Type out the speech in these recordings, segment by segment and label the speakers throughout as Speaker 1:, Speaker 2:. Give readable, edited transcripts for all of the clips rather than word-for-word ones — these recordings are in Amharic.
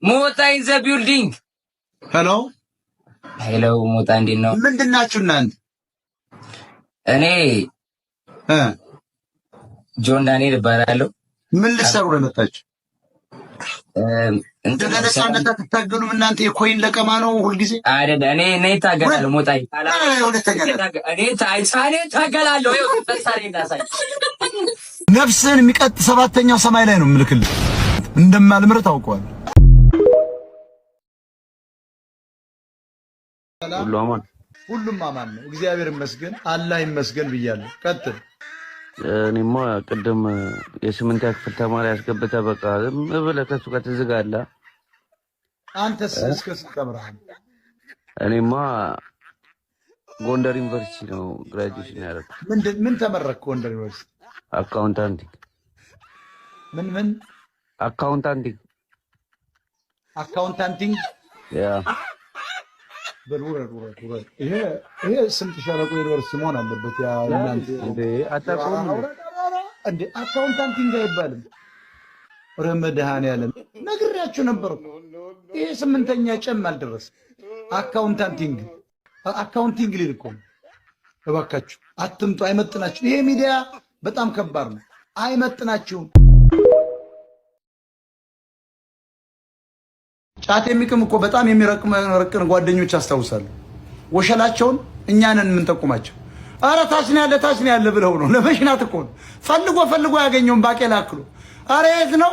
Speaker 1: Mota in the building.
Speaker 2: Hello.
Speaker 1: Hello, Mota እንዴት ነው?
Speaker 2: ምንድናችሁ እናንተ?
Speaker 1: እኔ ጆን ዳንኤል እባላለሁ።
Speaker 2: ምን ልትሰሩ ነው የመጣችሁ? ለነጻነት አትታገሉም እናንተ? የኮይን ለቀማ ነው ሁልጊዜ
Speaker 1: አይደል? እኔ ታገላለሁ። ሞታ ታገላለሁ።
Speaker 2: ነፍስን የሚቀጥ ሰባተኛው ሰማይ ላይ ነው የምልክልህ። እንደማልምር ታውቀዋል። ሁሉም አማን ነው። እግዚአብሔር ይመስገን፣ አላህ ይመስገን ብያለሁ። ቀጥል።
Speaker 3: እኔማ ቅድም የስምንተኛ ክፍል ተማሪ ያስገብተህ በቃ ዝም ብለህ ከሱ ጋር ትዝጋለህ።
Speaker 2: አንተስ እስከ ስንት ተምረሃል?
Speaker 3: እኔማ ጎንደር ዩኒቨርሲቲ ነው ግራጁዌሽን ያደረኩት።
Speaker 2: ምን ተመረቅክ? ጎንደር ዩኒቨርሲቲ
Speaker 3: አካውንታንቲንግ።
Speaker 2: ምን አካውንታንቲንግ ያ በሉረድ ይሄ ስንት ሸለቆ ዩኒቨርሲቲ መሆን አለበት? ያ እናንተ
Speaker 3: አታውቁም
Speaker 2: እንዴ? አካውንታንቲንግ አይባልም። ረመዳን ነግሬያችሁ ነበር። ይሄ ስምንተኛ ጨም አልደረስ። አካውንቲንግ ሊል እኮ እባካችሁ አትምጡ፣ አይመጥናችሁ። ይሄ ሚዲያ በጣም ከባድ ነው፣ አይመጥናችሁም። ጫት የሚቅም እኮ በጣም የሚረቅን ጓደኞች አስታውሳለሁ። ወሸላቸውን እኛንን የምንጠቁማቸው። አረ ታች ነው ያለ ብለው ነው ለመሽናት እኮ ነው። ፈልጎ ያገኘውን ባቄላ አክሎ አረ የት ነው?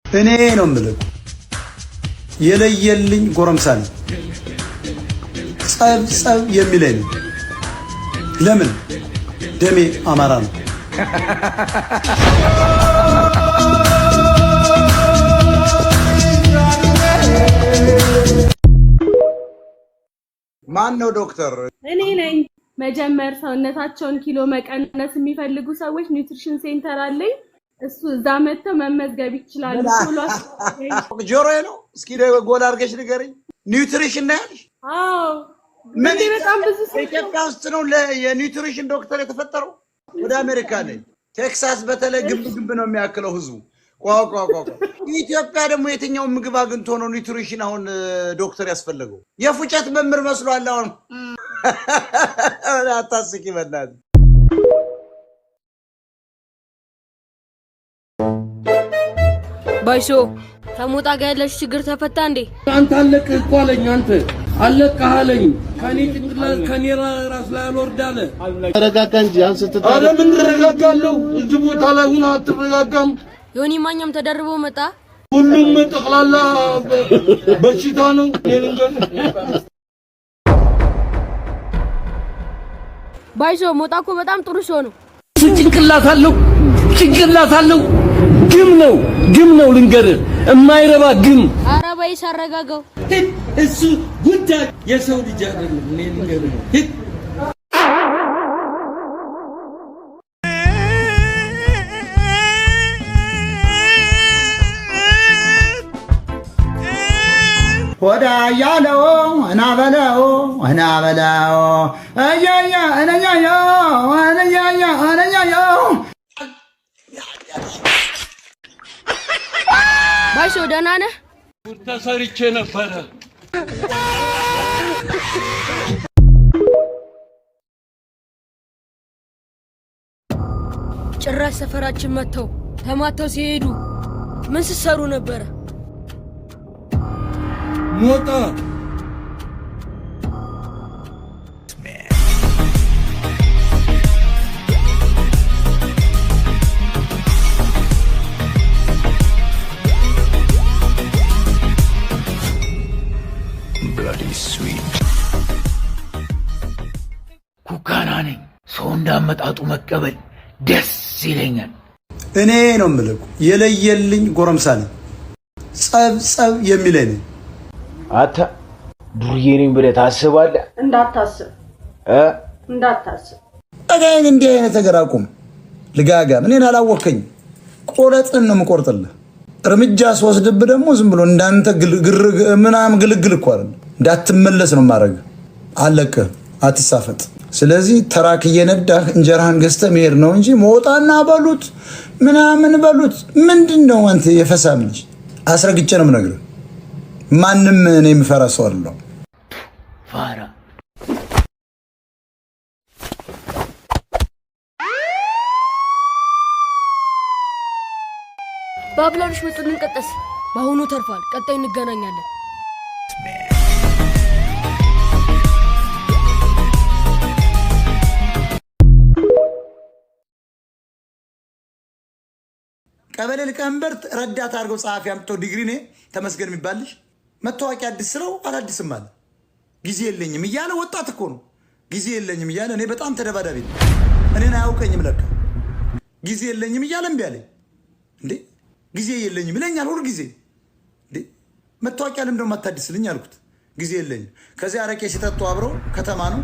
Speaker 2: እኔ ነው የምልህ የለየልኝ ጎረምሳ ነኝ። ጸብ የሚለኝ ለምን? ደሜ አማራ ነው። ማን ነው ዶክተር?
Speaker 4: እኔ ነኝ። መጀመር ሰውነታቸውን ኪሎ መቀነስ የሚፈልጉ ሰዎች ኒውትሪሽን ሴንተር አለኝ። እሱ እዛ መጥተው መመዝገብ ይችላሉ።
Speaker 2: ጆሮዬ ነው። እስኪ ጎል አድርገሽ ንገረኝ። ኒውትሪሽን ነው ያልሽ?
Speaker 4: አዎ። ምን በጣም ብዙ
Speaker 2: ኢትዮጵያ ውስጥ ነው የኒውትሪሽን ዶክተር የተፈጠረው? ወደ አሜሪካ ነኝ። ቴክሳስ በተለይ ግንብ ነው የሚያክለው ህዝቡ። ቋቋ ኢትዮጵያ ደግሞ የትኛውን ምግብ አግኝቶ ነው ኒውትሪሽን አሁን ዶክተር ያስፈልገው? የፉጨት መምህር መስሏል። አሁን አታስቂ በእናትህ።
Speaker 5: ባይሶ ከሞጣ ጋር ያለሽ ችግር ተፈታ እንዴ?
Speaker 6: አንተ አለቅ እኮ አለኝ። አንተ አለቅህ አለኝ። ከኔ ጭንቅላት ከኔ ራስ ላይ አልወርዳለ።
Speaker 7: ተረጋጋ እንጂ አንስተ
Speaker 6: አረ ምን ተረጋጋለሁ? እዚህ ቦታ ላይ ሁን አትረጋጋም?
Speaker 5: ዮኒ ማኛም ተደርቦ መጣ።
Speaker 6: ሁሉም ጠቅላላ በሽታ ነው።
Speaker 5: ባይሶ ሞጣ እኮ በጣም ጥሩ ሰው ነው።
Speaker 6: ጭንቅላት አለው። ግም ነው ልንገርህ፣ የማይረባ ግም።
Speaker 5: ኧረ ባይስ አረጋጋው።
Speaker 6: እሱ ጉዳይ የሰው ልጅ አይደለም። እኔ ልንገርህ
Speaker 2: ወዳ ያለው እናበለው አያያ አነኛዮ
Speaker 5: ባይሶ ደህና ነህ?
Speaker 6: ተሰርቼ ነበረ።
Speaker 5: ጭራሽ ሰፈራችን ተማተው ሲሄዱ ምን ሲሰሩ ነበረ?
Speaker 6: ሞጣ ኩካና ነኝ። ሰው እንዳመጣጡ መቀበል ደስ ይለኛል።
Speaker 2: እኔ ነው የምልህ የለየልኝ ጎረምሳ ነኝ። ጸብ የሚለኝ
Speaker 7: አታ ዱርዬ ነኝ ብለህ ታስባለህ?
Speaker 4: እንዳታስብ።
Speaker 2: አጋን እንዲህ አይነት ነገር አቁም። ልጋጋም እኔን አላወከኝ። ቆለጥን ነው የምቆርጥልህ። እርምጃ ስወስድብህ ደግሞ ዝም ብሎ እንዳንተ ግልግል እኮ አይደል እንዳትመለስ ነው ማድረግ። አለቀ። አትሳፈጥ። ስለዚህ ተራክ እየነዳህ እንጀራህን ገዝተህ መሄድ ነው እንጂ መውጣና በሉት ምናምን በሉት ምንድነው? አንተ የፈሳም ልጅ አስረግጬ ነው የምነግርህ። ማንም እኔ የምፈራ ሰው አይደለም።
Speaker 3: ፋራ
Speaker 5: ባብላሎች መጡልን ቀጠስ በአሁኑ ተርፏል። ቀጣይ እንገናኛለን።
Speaker 2: ቀበሌ ሊቀመንበር ረዳት አድርገው ጸሐፊ አምጥቶ ዲግሪ ነ ተመስገን የሚባልሽ መታወቂያ አዲስ ስለው አላዲስም አለ። ጊዜ የለኝም እያለ ወጣት እኮ ነው። ጊዜ የለኝም እያለ እኔ በጣም ተደባዳቢ ነው። እኔን አያውቀኝም ለካ። ጊዜ የለኝም እያለ እምቢ አለኝ። እንዴ ጊዜ የለኝም ይለኛል ሁሉ ጊዜ። እንዴ መታወቂያ ለምን ደግሞ አታድስልኝ አልኩት። ጊዜ የለኝም። ከዚያ አረቄ ሲጠጡ አብረው ከተማ ነው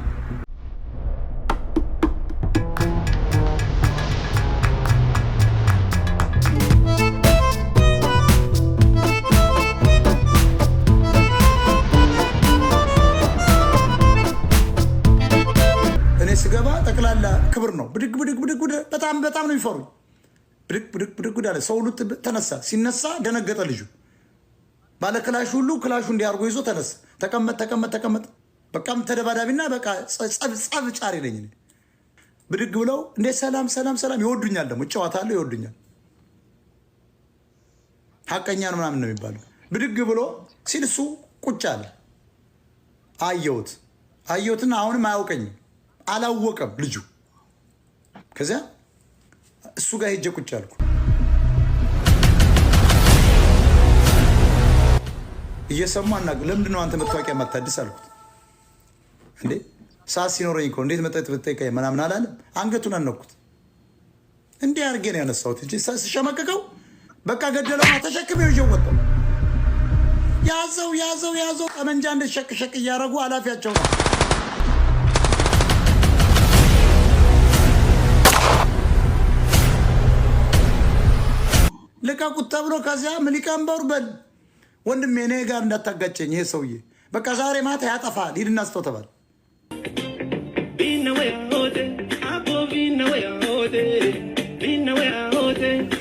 Speaker 2: ስገባ ጠቅላላ ክብር ነው። ብድግ ብድግ ብድግ በጣም ነው የሚፈሩኝ። ብድግ ብድግ ብድግ አለ። ሰው ሁሉ ተነሳ። ሲነሳ ደነገጠ ልጁ። ባለ ክላሽ ሁሉ ክላሹ እንዲያርጎ ይዞ ተነሳ። ተቀመጥ። በቃም ተደባዳቢና በቃ ጸብ ጫሪ ነኝ። ብድግ ብለው እንዴ ሰላም ይወዱኛል። ደግሞ እጨዋታለሁ፣ ይወዱኛል። ሐቀኛ ነው ምናምን ነው የሚባለው። ብድግ ብሎ ሲል እሱ ቁጭ አለ። አየሁትና አሁንም አያውቀኝም። አላወቀም ልጁ። ከዚያ እሱ ጋር ሄጄ ቁጭ አልኩ። እየሰማና ለምንድን ነው አንተ መታወቂያ ማታድስ አልኩት። እንዴ ሰዓት ሲኖረኝ እኮ እንዴት መጣ ትጠይቀኝ ምናምን አላለም። አንገቱን አነኩት። እንዲህ አድርጌ ነው ያነሳሁት እንጂ ስሸመቀቀው በቃ ገደለውና ተሸክሜው ይዤው ወጣሁ። ያዘው ጠመንጃ እንደ ሸቅ እያደረጉ አላፊያቸው ነው። ልቀቁት ተብሎ ከዚያ ሊቀመንበሩ በል ወንድሜ እኔ ጋር እንዳታጋጨኝ ይሄ ሰውዬ በቃ ዛሬ ማታ ያጠፋል ሂድና ስተው ተባለ።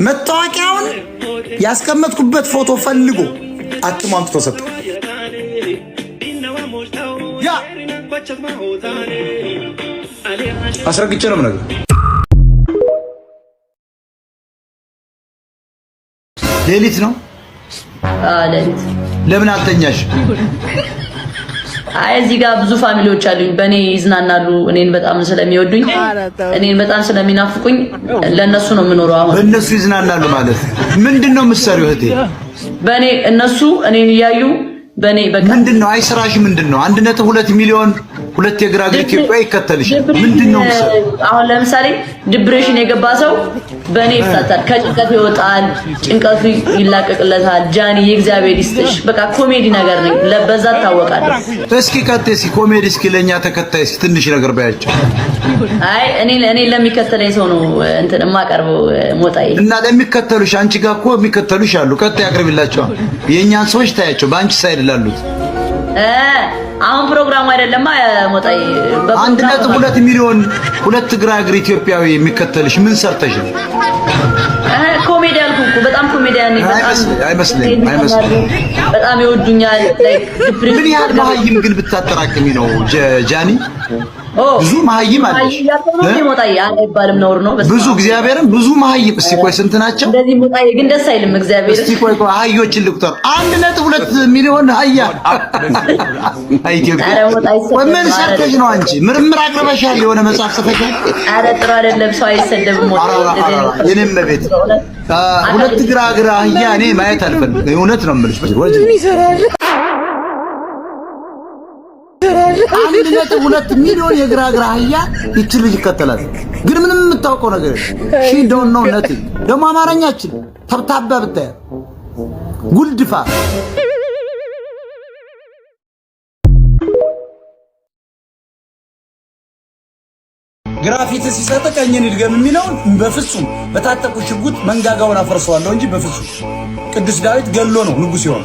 Speaker 2: መታወቂያውን ያስቀመጥኩበት ፎቶ ፈልጎ አትሞ አምጥቶ ሰጠ። ያ አስረግጬ ነው የምነግርህ። ሌሊት ነው?
Speaker 8: ሌሊት።
Speaker 2: ለምን አልተኛሽ?
Speaker 8: አይ እዚህ ጋር ብዙ ፋሚሊዎች አሉኝ፣ በእኔ ይዝናናሉ። እኔን በጣም ስለሚወዱኝ፣ እኔን በጣም ስለሚናፍቁኝ ለነሱ ነው የምኖረው። አሁን
Speaker 2: በእነሱ ይዝናናሉ ማለት ምንድነው የምትሰሪው እህቴ?
Speaker 8: በእኔ እነሱ እኔን እያዩ በእኔ በቃ
Speaker 2: ምንድነው? አይ ስራሽ ምንድነው? 1.2 ሚሊዮን ሁለት የግራ እግር ኢትዮጵያ ይከተልሽ ምንድነው?
Speaker 8: አሁን ለምሳሌ ዲፕሬሽን የገባ ሰው በእኔ ይፈታል፣ ከጭንቀቱ ይወጣል፣ ጭንቀቱ ይላቀቅለታል። ጃኒ የእግዚአብሔር ይስጥሽ። በቃ ኮሜዲ ነገር ነኝ፣ በዛ ታወቃለህ።
Speaker 2: እስኪ ቀጥይ፣ እስኪ ኮሜዲ፣ እስኪ ለኛ ተከታይ ትንሽ ነገር ባያቸው።
Speaker 8: አይ እኔ ለሚከተለኝ ሰው ነው እንትን የማቀርበው ሞጣዬ።
Speaker 2: እና ለሚከተሉሽ አንቺ ጋር እኮ የሚከተሉሽ አሉ። ቀጥይ አቅርቢላቸው። የኛን ሰዎች ታያቸው በአንቺ ሳይድ ላሉት።
Speaker 8: አሁን ፕሮግራሙ አይደለማ ሞጣዬ።
Speaker 2: 1.2 ሚሊዮን ሁለት ግራ እግር ኢትዮጵያዊ የሚከተልሽ ምን ሰርተሽ ነው?
Speaker 8: ኮሜዲ አልኩህ እኮ በጣም ኮሜዲያን ነኝ።
Speaker 2: አይመስልም።
Speaker 8: በጣም ይወዱኛል።
Speaker 2: ምን ያህል መሀይም ግን ብታጠራቅሚ ነው ጃኒ? ብዙ መሀይም አለሽ።
Speaker 8: ሞጣዬ አይባልም፣ ነውር ነው።
Speaker 2: ብዙ እግዚአብሔርን ብዙ መሀይም። እስቲ ቆይ ስንት ናቸው
Speaker 8: እንደዚህ ሞጣዬ? ግን ደስ አይልም እግዚአብሔር።
Speaker 2: እስቲ ቆይ አህዮችን ልቁጠር። 1.2 ሚሊዮን አህያ ኢትዮጵያ። ምን ሰርተሽ ነው አንቺ? ምርምር አቅርበሻል? የሆነ መጽሐፍ ጽፈሻል?
Speaker 8: ኧረ ጥሩ አይደለም፣ ሰው አይሰደብም ሞጣዬ።
Speaker 2: የኔም በቤት ሁለት ግራ እግር አህያ እኔ ማየት አልፈልግም። እውነት ነው የምልሽ። 1.2 ሚሊዮን የግራ እግር አህያ ይቺ ልጅ ይከተላል። ግን ምንም የምታውቀው ነገር ሺ ዶንት ኖ ነቲንግ። ደግሞ አማርኛችን ተብታባ ብታይ ጉልድፋ ግራፊቲ ሲሰጥ ቀኝን ይድገም የሚለውን በፍጹም በታጠቁ ሽጉጥ መንጋጋውን አፈርሰዋለሁ እንጂ በፍጹም። ቅዱስ ዳዊት ገሎ ነው ንጉሥ ይሆን።